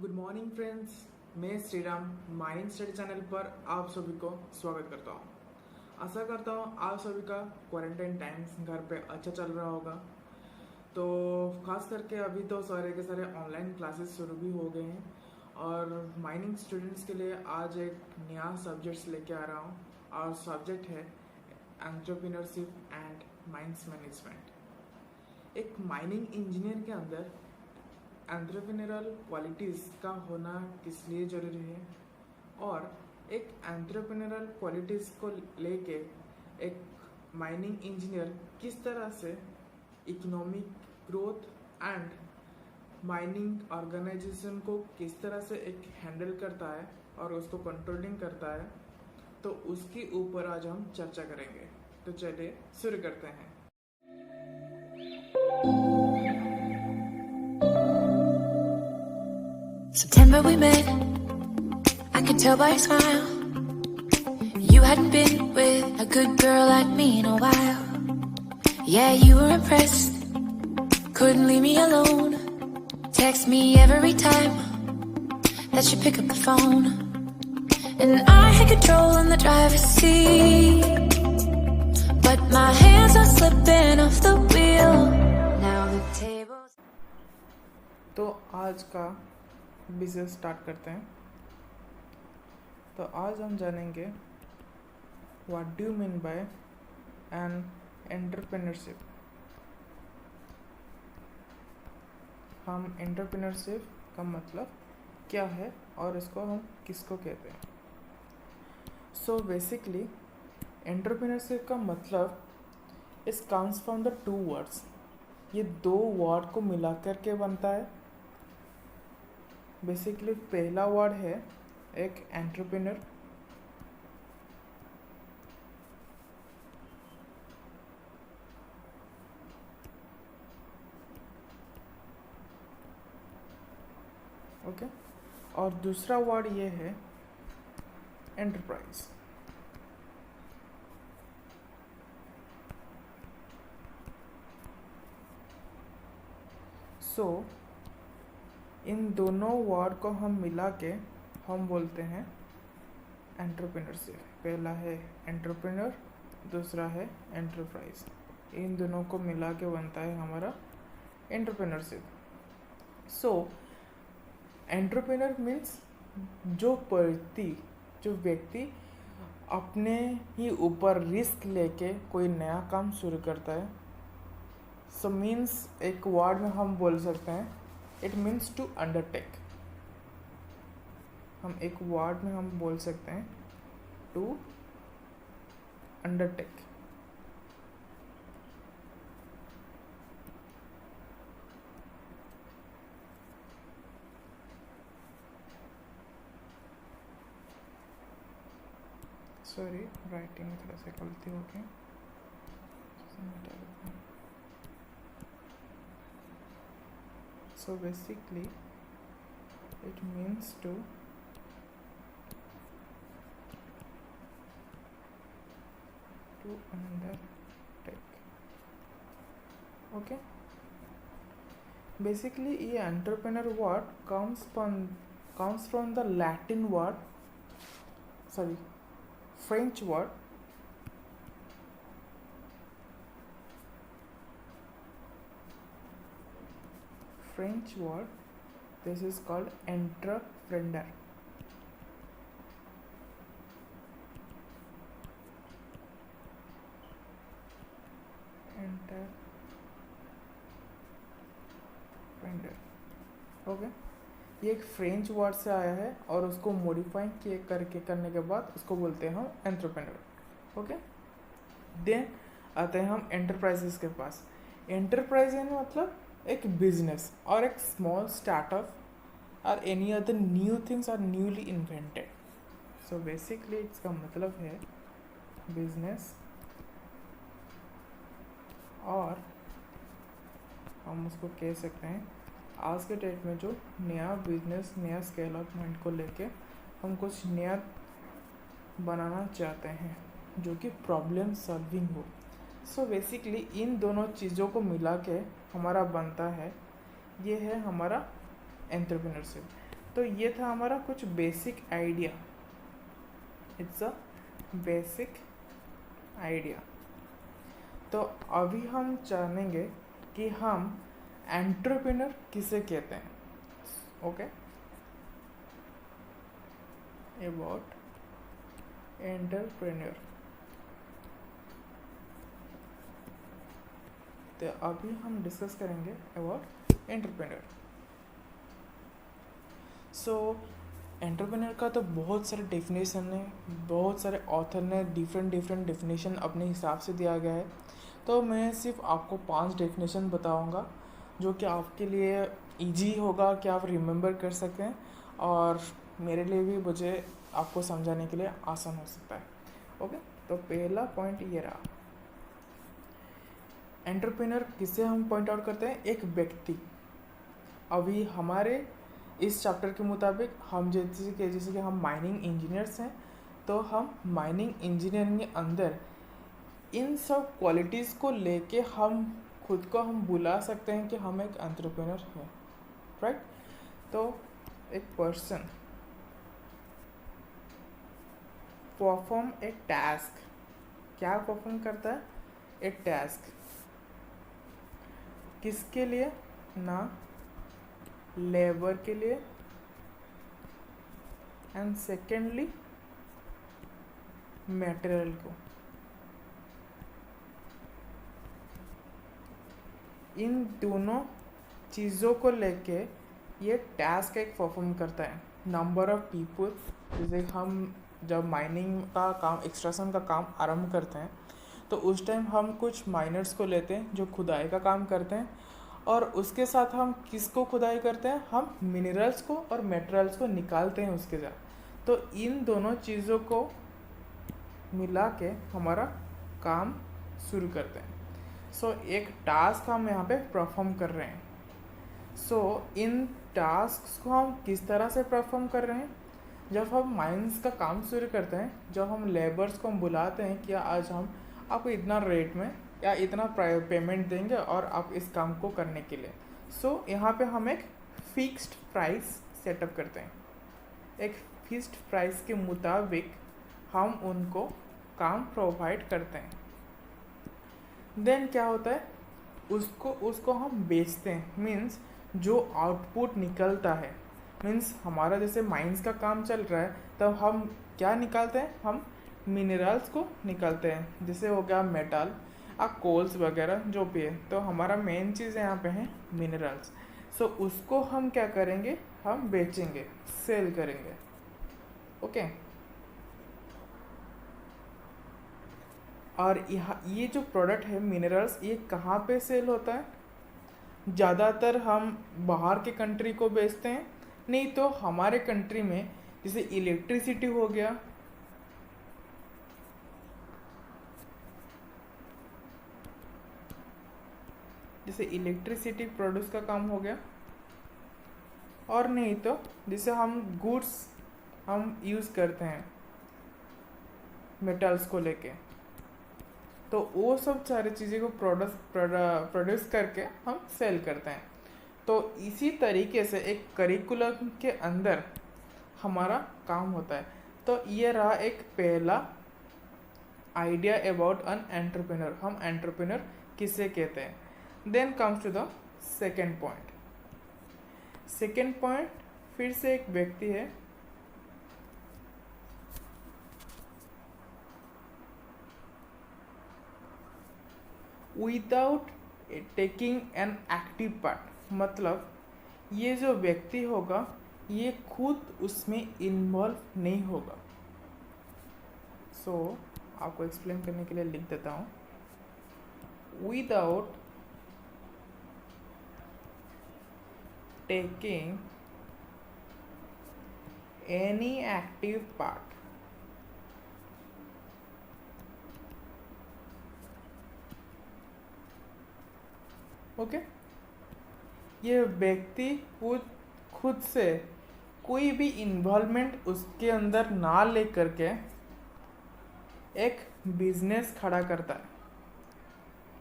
Good morning friends, मैं Shriram mining study channel पर आप सभी को स्वागत करता हूँ। आशा करता हूँ आप सभी का क्वारंटाइन टाइम्स घर पे अच्छा चल रहा होगा। तो खास करके अभी तो सारे के सारे ऑनलाइन क्लासेस शुरू भी हो गए हैं और माइनिंग स्टूडेंट्स के लिए आज एक नया सब्जेक्ट्स लेके आ रहा हूँ और सब्जेक्ट है एंटरप्रेन्योरशिप एंड माइंस मैनेजमेंट। एक माइनिंग इंजीनियर के अंदर एंटरप्रेन्योरल क्वालिटीज़ का होना किस लिए ज़रूरी है और एक एंटरप्रेन्योरल क्वालिटीज़ को लेके एक माइनिंग इंजीनियर किस तरह से economic growth and mining organisation को किस तरह से एक हैंडल करता है और उसको कंट्रोलिंग करता है, तो उसके ऊपर आज हम चर्चा करेंगे। तो चलिए शुरू करते हैं। September we met, I could tell by your smile. You hadn't been with a good girl like me in a while. Yeah, you were impressed, couldn't leave me alone. Text me every time that you pick up the phone. And I had control in the driver's seat, but my hands are slipping off the wheel. Now the tables. तो आज का business start करते हैं। तो आज हम जानेंगे what do you mean by N entrepreneurship. हम एंटरप्रेन्योरशिप का मतलब क्या है और इसको हम किसको कहते हैं। सो बेसिकली एंटरप्रेन्योरशिप का मतलब इस comes from the two words. ये दो वर्ड को मिला करके बनता है। बेसिकली पहला वर्ड है एक एंटरप्रेन्योर, ओके, और दूसरा वर्ड ये है एंटरप्राइज। सो इन दोनों वर्ड को हम मिला के हम बोलते हैं एंटरप्रेन्योरशिप। पहला है एंटरप्रेन्योर, दूसरा है एंटरप्राइज। इन दोनों को मिला के बनता है हमारा एंटरप्रेन्योरशिप। सो एंटरप्रेन्योर मीन्स जो व्यक्ति अपने ही ऊपर रिस्क लेके कोई नया काम शुरू करता है। सो मीन्स एक वर्ड में हम बोल सकते हैं इट मीन्स टू अंडरटेक। हम एक वर्ड में हम बोल सकते हैं टू अंडरटेक। सॉरी, राइटिंग में थोड़ा सा गलती हो गई। So basically it means to undertake. Okay, basically ये entrepreneur word comes from the Latin word, French word this is called entrepreneur. Okay, ये एक फ्रेंच वर्ड से आया है और उसको मॉडिफाई करने के बाद उसको बोलते हैं हम एंटरप्रेन्योर। ओके, देन आते हैं हम एंटरप्राइजेस के पास। एंटरप्राइज मतलब एक बिजनेस और एक स्मॉल स्टार्टअप और any other new things are newly invented. So basically इसका मतलब है बिजनेस, और हम उसको कह सकते हैं आज के डेट में जो नया बिजनेस नया स्केल अप माइंड को लेके हम कुछ नया बनाना चाहते हैं जो कि प्रॉब्लम सॉल्विंग हो। सो बेसिकली इन दोनों चीज़ों को मिला के हमारा बनता है, ये है हमारा एंटरप्रेन्योरशिप। तो ये था हमारा कुछ basic idea, it's a basic idea. तो अभी हम जानेंगे कि हम एंटरप्रेन्योर किसे कहते हैं। Okay, about entrepreneur. तो अभी हम डिस्कस करेंगे अबाउट एंटरप्रेन्योर। सो एंटरप्रेन्योर का तो बहुत सारे डेफिनेशन है, बहुत सारे ऑथर ने डिफरेंट डेफिनेशन अपने हिसाब से दिया गया है। तो मैं सिर्फ आपको 5 डेफिनेशन बताऊंगा जो कि आपके लिए इजी होगा कि आप रिमेंबर कर सकें, और मेरे लिए भी मुझे आपको समझाने के लिए आसान हो सकता है। ओके, तो पहला पॉइंट ये रहा, एंटरप्रेन्योर किसे हम पॉइंट आउट करते हैं, एक व्यक्ति। अभी हमारे इस चैप्टर के मुताबिक हम जैसे कि हम माइनिंग इंजीनियर्स हैं, तो हम माइनिंग इंजीनियरिंग के अंदर इन सब क्वालिटीज़ को लेके हम खुद को हम बुला सकते हैं कि हम एक एंटरप्रेन्योर हैं, राइट। तो एक पर्सन परफॉर्म ए टास्क, क्या परफॉर्म करता है, एक टास्क, किसके लिए, ना लेबर के लिए, एंड सेकेंडली मटेरियल को। इन दोनों चीज़ों को लेके ये टास्क एक परफॉर्म करता है। नंबर ऑफ पीपल, जैसे हम जब माइनिंग का काम, एक्सट्रैक्शन का काम आरंभ करते हैं, तो उस टाइम हम कुछ माइनर्स को लेते हैं जो खुदाई का काम करते हैं, और उसके साथ हम किसको खुदाई करते हैं, हम मिनरल्स को और मटेरियल्स को निकालते हैं उसके साथ। तो इन दोनों चीज़ों को मिला के हमारा काम शुरू करते हैं। सो एक टास्क हम यहाँ पे परफॉर्म कर रहे हैं। सो इन टास्क को हम किस तरह से परफॉर्म कर रहे हैं, जब हम माइंस का काम शुरू करते हैं, जब हम लेबर्स को हम बुलाते हैं कि आज हम आपको इतना रेट में या इतना पेमेंट देंगे और आप इस काम को करने के लिए। सो यहाँ पे हम एक फिक्स्ड प्राइस सेटअप करते हैं। एक फिक्स्ड प्राइस के मुताबिक हम उनको काम प्रोवाइड करते हैं। देन क्या होता है, उसको हम बेचते हैं। मीन्स जो आउटपुट निकलता है, मीन्स हमारा जैसे माइंस का काम चल रहा है, तब हम क्या निकालते हैं, हम मिनरल्स को निकालते हैं, जैसे हो गया मेटल, कोल्स वगैरह जो भी है। तो हमारा मेन चीज़ यहाँ पे है मिनरल्स। सो उसको हम क्या करेंगे, हम बेचेंगे, सेल करेंगे। ओके, और ये जो प्रोडक्ट है मिनरल्स, ये कहाँ पे सेल होता है, ज़्यादातर हम बाहर के कंट्री को बेचते हैं, नहीं तो हमारे कंट्री में जैसे इलेक्ट्रिसिटी हो गया, जैसे इलेक्ट्रिसिटी प्रोड्यूस का काम हो गया, और नहीं तो जैसे हम गुड्स हम यूज़ करते हैं मेटल्स को लेके, तो वो सब सारी चीज़ें को प्रोड्यूस करके हम सेल करते हैं। तो इसी तरीके से एक करिकुलम के अंदर हमारा काम होता है। तो ये रहा एक पहला आइडिया अबाउट एन एंटरप्रेन्योर, हम एंटरप्रेन्योर किसे कहते हैं। Then comes to the second point. Second point फिर से एक व्यक्ति है, without taking an active part. मतलब ये जो व्यक्ति होगा ये खुद उसमें इन्वॉल्व नहीं होगा। सो आपको एक्सप्लेन करने के लिए लिख देता हूँ, without taking any active part. Okay, ये व्यक्ति खुद से कोई भी इन्वॉल्वमेंट उसके अंदर ना ले करके एक बिजनेस खड़ा करता है।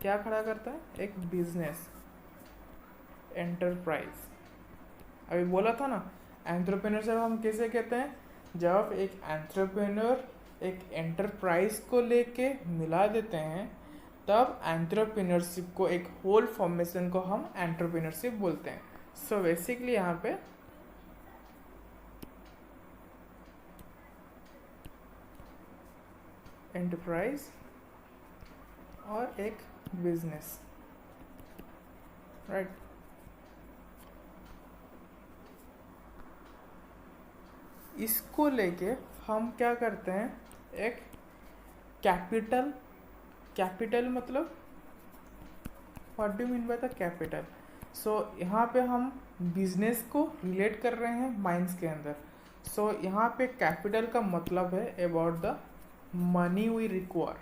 क्या खड़ा करता है, एक बिजनेस, एंटरप्राइज। अभी बोला था ना, एंटरप्रेन्योरशिप हम कैसे कहते हैं, जब एक एंटरप्रेन्योर एक एंटरप्राइज को लेके मिला देते हैं तब एंटरप्रेन्योरशिप को, एक होल फॉर्मेशन को हम एंटरप्रेन्योरशिप बोलते हैं. सो बेसिकली यहाँ पे एंटरप्राइज और एक बिजनेस, राइट. इसको लेके हम क्या करते हैं, एक कैपिटल मतलब what do mean by the capital. So यहाँ पे हम बिजनेस को रिलेट कर रहे हैं माइंस के अंदर. सो यहाँ पे कैपिटल का मतलब है about the money we require.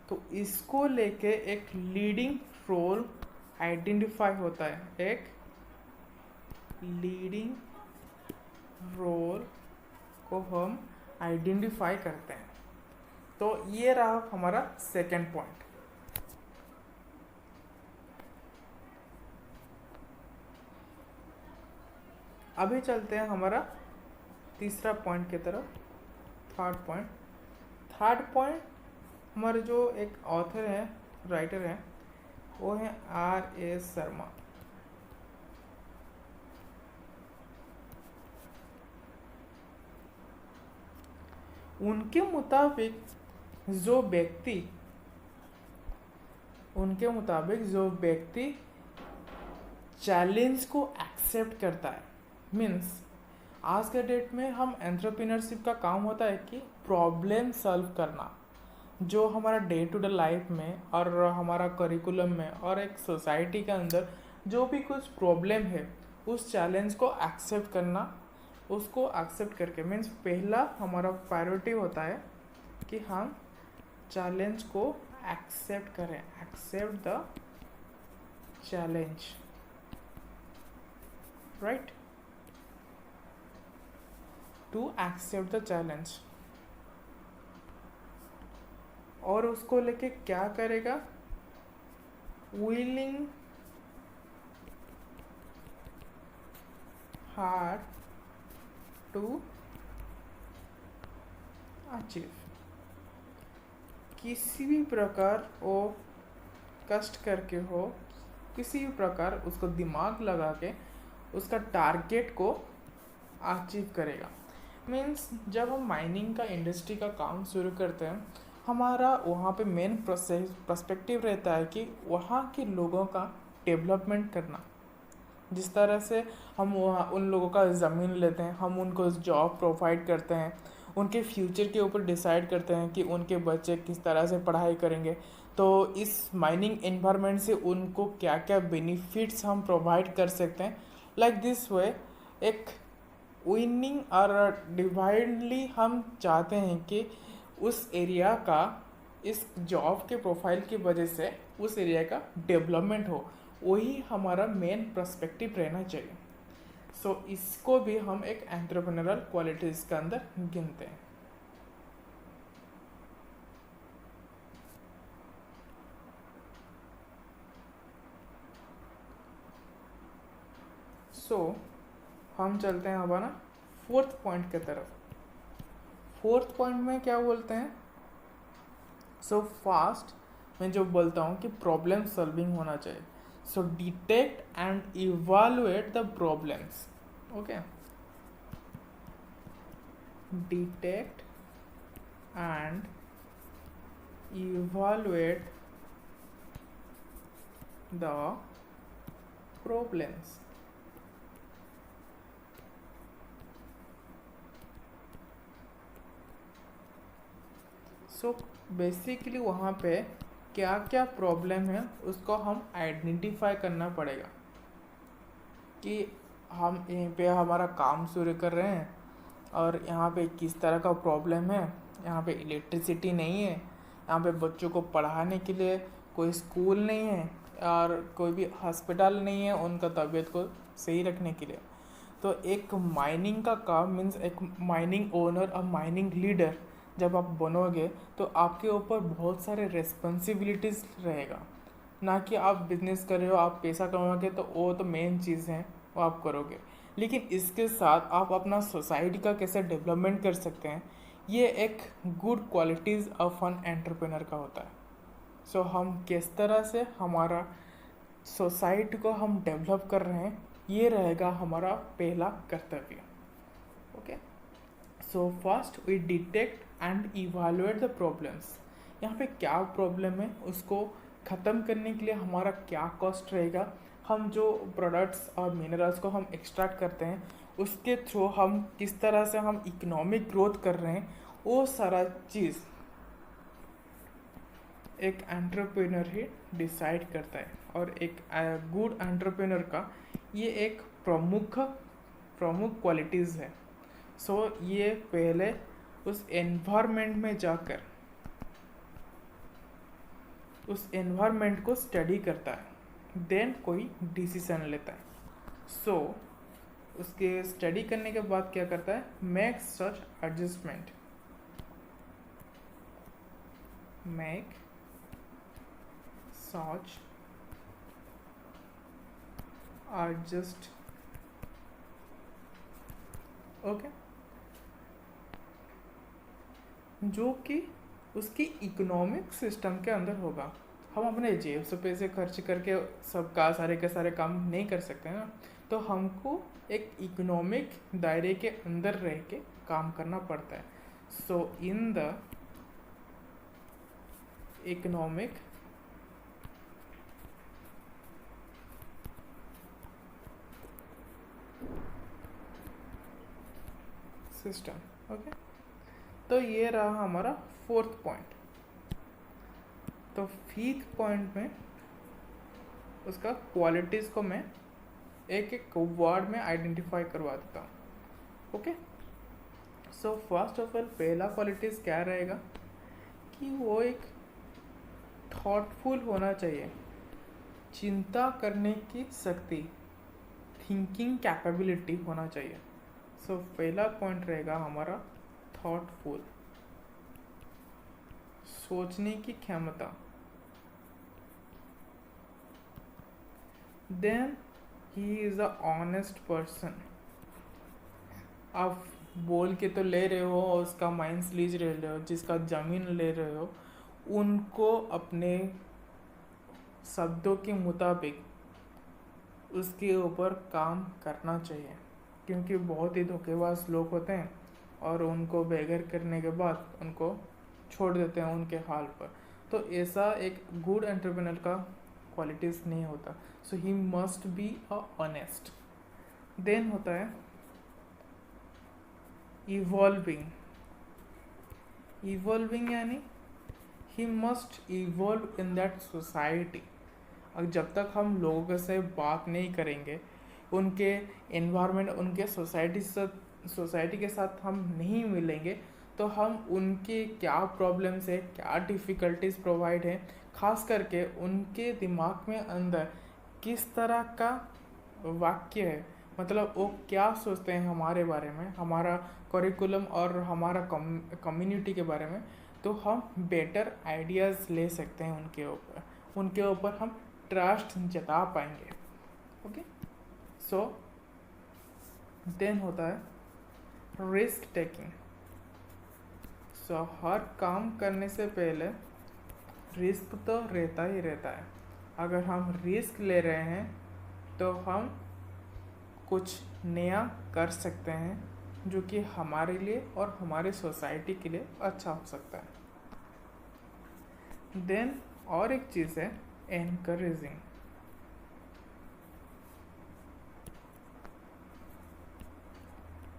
तो इसको लेके एक लीडिंग रोल आइडेंटिफाई होता है, एक लीडिंग रोल को हम आइडेंटिफाई करते हैं. तो ये रहा हमारा सेकेंड पॉइंट. अभी चलते हैं हमारा तीसरा पॉइंट की तरफ, थर्ड पॉइंट हमारे जो एक ऑथर है, राइटर है, वो है R.A. शर्मा. उनके मुताबिक जो व्यक्ति चैलेंज को एक्सेप्ट करता है, मीन्स आज के डेट में हम एंटरप्रेन्योरशिप का काम होता है कि प्रॉब्लम सॉल्व करना, जो हमारा डे टू डे लाइफ में और हमारा करिकुलम में और एक सोसाइटी के अंदर जो भी कुछ प्रॉब्लम है उस चैलेंज को एक्सेप्ट करना. उसको एक्सेप्ट करके मीन्स पहला हमारा प्रायोरिटी होता है कि हम चैलेंज को एक्सेप्ट करें, accept the challenge, right, to accept the challenge. और उसको लेके क्या करेगा, विलिंग हार्ड टू अचीव. किसी भी प्रकार वो कष्ट करके हो, किसी भी प्रकार उसको दिमाग लगा के उसका टारगेट को अचीव करेगा. मीन्स जब हम माइनिंग का इंडस्ट्री का काम शुरू करते हैं, हमारा वहाँ पे मेन पर्सपेक्टिव रहता है कि वहाँ के लोगों का डेवलपमेंट करना. जिस तरह से हम वहाँ उन लोगों का ज़मीन लेते हैं, हम उनको जॉब प्रोवाइड करते हैं, उनके फ्यूचर के ऊपर डिसाइड करते हैं कि उनके बच्चे किस तरह से पढ़ाई करेंगे. तो इस माइनिंग एनवायरनमेंट से उनको क्या क्या बेनिफिट्स हम प्रोवाइड कर सकते हैं. लाइक दिस वे एक विनिंग और डिवाइडली हम चाहते हैं कि उस एरिया का, इस जॉब के प्रोफाइल की वजह से उस एरिया का डेवलपमेंट हो. वही हमारा मेन पर्सपेक्टिव रहना चाहिए. सो इसको भी हम एक एंटरप्रेन्योरल क्वालिटीज के अंदर गिनते हैं. सो हम चलते हैं हमारा फोर्थ पॉइंट की तरफ. फोर्थ पॉइंट में क्या बोलते हैं, सो फास्ट मैं जो बोलता हूँ कि प्रॉब्लम सॉल्विंग होना चाहिए. So detect and evaluate the problems. Okay, detect and evaluate the problems. So basically वहाँ पे क्या क्या प्रॉब्लम है उसको हम आइडेंटिफाई करना पड़ेगा कि हम यहीं पे हमारा काम शुरू कर रहे हैं और यहाँ पे किस तरह का प्रॉब्लम है. यहाँ पे इलेक्ट्रिसिटी नहीं है, यहाँ पे बच्चों को पढ़ाने के लिए कोई स्कूल नहीं है और कोई भी हॉस्पिटल नहीं है उनका तबीयत को सही रखने के लिए. तो एक माइनिंग का काम मीन्स एक माइनिंग ओनर और माइनिंग लीडर जब आप बनोगे तो आपके ऊपर बहुत सारे रिस्पॉन्सिबिलिटीज़ रहेगा. ना कि आप बिजनेस कर रहे हो, आप पैसा कमाओगे तो वो तो मेन चीज़ है, वो आप करोगे। लेकिन इसके साथ आप अपना सोसाइटी का कैसे डेवलपमेंट कर सकते हैं, ये एक good qualities of an entrepreneur का होता है। सो हम किस तरह से हमारा सोसाइटी को हम डेवलप कर रहे हैं, ये रहेगा हमारा पहला कर्तव्य। Okay, so first we detect and evaluate the problems. यहाँ पे क्या प्रॉब्लम है, उसको ख़त्म करने के लिए हमारा क्या कॉस्ट रहेगा, हम जो प्रोडक्ट्स और मिनरल्स को हम एक्सट्रैक्ट करते हैं उसके थ्रू हम किस तरह से हम इकोनॉमिक ग्रोथ कर रहे हैं, वो सारा चीज़ एक एंटरप्रेन्योर ही डिसाइड करता है। और एक गुड एंटरप्रेन्योर का ये एक प्रमुख क्वालिटीज़ है। सो ये पहले उस एनवायरनमेंट में जाकर उस एनवायरनमेंट को स्टडी करता है, देन कोई डिसीजन लेता है। सो उसके स्टडी करने के बाद क्या करता है, make such adjustment, make such adjust. Okay, जो कि उसकी इकोनॉमिक सिस्टम के अंदर होगा। हम अपने जेब से पैसे खर्च करके सबका सारे के सारे काम नहीं कर सकते ना, तो हमको एक इकोनॉमिक दायरे के अंदर रह के काम करना पड़ता है। So in the economic system. Okay, तो ये रहा हमारा फोर्थ पॉइंट। तो फिफ्थ पॉइंट में उसका क्वालिटीज़ को मैं एक एक वर्ड में आइडेंटिफाई करवा देता हूँ। Okay, so first of all पहला क्वालिटीज़ क्या रहेगा कि वो एक थॉटफुल होना चाहिए, चिंता करने की शक्ति, थिंकिंग कैपेबिलिटी होना चाहिए। सो पहला पॉइंट रहेगा हमारा थॉटफुल, सोचने की क्षमता। Then he is a honest person. आप बोल के तो ले रहे हो और उसका माइंस लीज ले रहे हो, जिसका ज़मीन ले रहे हो, उनको अपने शब्दों के मुताबिक उसके ऊपर काम करना चाहिए, क्योंकि बहुत ही धोखेबाज लोग होते हैं और उनको बेगर करने के बाद उनको छोड़ देते हैं उनके हाल पर। तो ऐसा एक गुड एंटरप्रेन्योर का क्वालिटीज़ नहीं होता। So he must be a honest. Then होता है इवॉल्विंग। इवॉल्विंग यानी he must evolve in that society. और जब तक हम लोगों से बात नहीं करेंगे, उनके एनवायरनमेंट, उनके सोसाइटी के साथ हम नहीं मिलेंगे, तो हम उनके क्या प्रॉब्लम्स है, क्या डिफ़िकल्टीज प्रोवाइड है, खास करके उनके दिमाग में अंदर किस तरह का वाक्य है, मतलब वो क्या सोचते हैं हमारे बारे में, हमारा करिकुलम और हमारा कम्युनिटी के बारे में, तो हम बेटर आइडियाज़ ले सकते हैं उनके ऊपर हम ट्रस्ट जता पाएंगे। ओके, सो देन होता है रिस्क टेकिंग। सो हर काम करने से पहले रिस्क तो रहता ही रहता है। अगर हम रिस्क ले रहे हैं तो हम कुछ नया कर सकते हैं, जो कि हमारे लिए और हमारे सोसाइटी के लिए अच्छा हो सकता है। देन और एक चीज़ है एनकरेजिंग।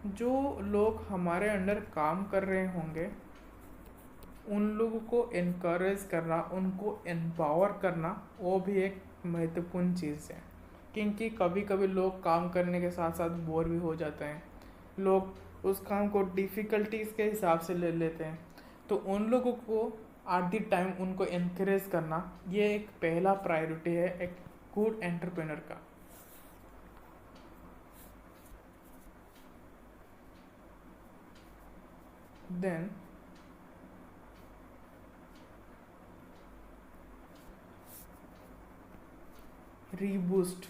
जो लोग हमारे अंडर काम कर रहे होंगे, उन लोगों को एनकरेज करना, उनको एम्पावर करना, वो भी एक महत्वपूर्ण चीज़ है। क्योंकि कभी कभी लोग काम करने के साथ साथ बोर भी हो जाते हैं, लोग उस काम को डिफ़िकल्टीज के हिसाब से ले लेते हैं। तो उन लोगों को एट द टाइम उनको एनकरेज करना, ये एक पहला प्रायोरिटी है एक गुड एंटरप्रेन्योर का। देन रीबूस्ट,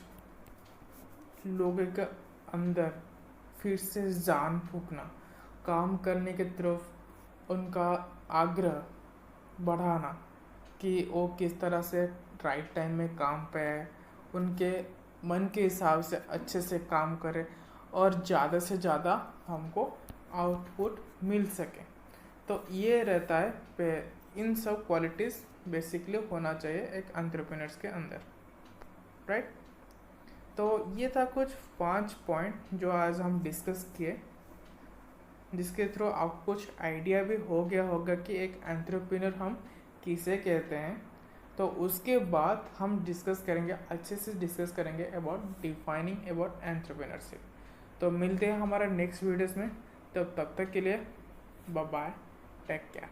लोगों के अंदर फिर से जान फूकना, काम करने की तरफ उनका आग्रह बढ़ाना कि वो किस तरह से राइट टाइम में काम पे आए, उनके मन के हिसाब से अच्छे से काम करें और ज़्यादा से ज़्यादा हमको आउटपुट मिल सके। तो ये रहता है पे इन सब क्वालिटीज़ बेसिकली होना चाहिए एक एंटरप्रेन्योर्स के अंदर, राइट। तो ये था कुछ 5 पॉइंट जो आज हम डिस्कस किए, जिसके थ्रू आपको कुछ आइडिया भी हो गया होगा कि एक एंटरप्रेन्योर हम किसे कहते हैं। तो उसके बाद हम डिस्कस करेंगे, अच्छे से डिस्कस करेंगे अबाउट डिफाइनिंग अबाउट एंटरप्रेन्योरशिप। तो मिलते हैं हमारा नेक्स्ट वीडियोस में, तब तक के लिए बाय बाय, टेक केयर।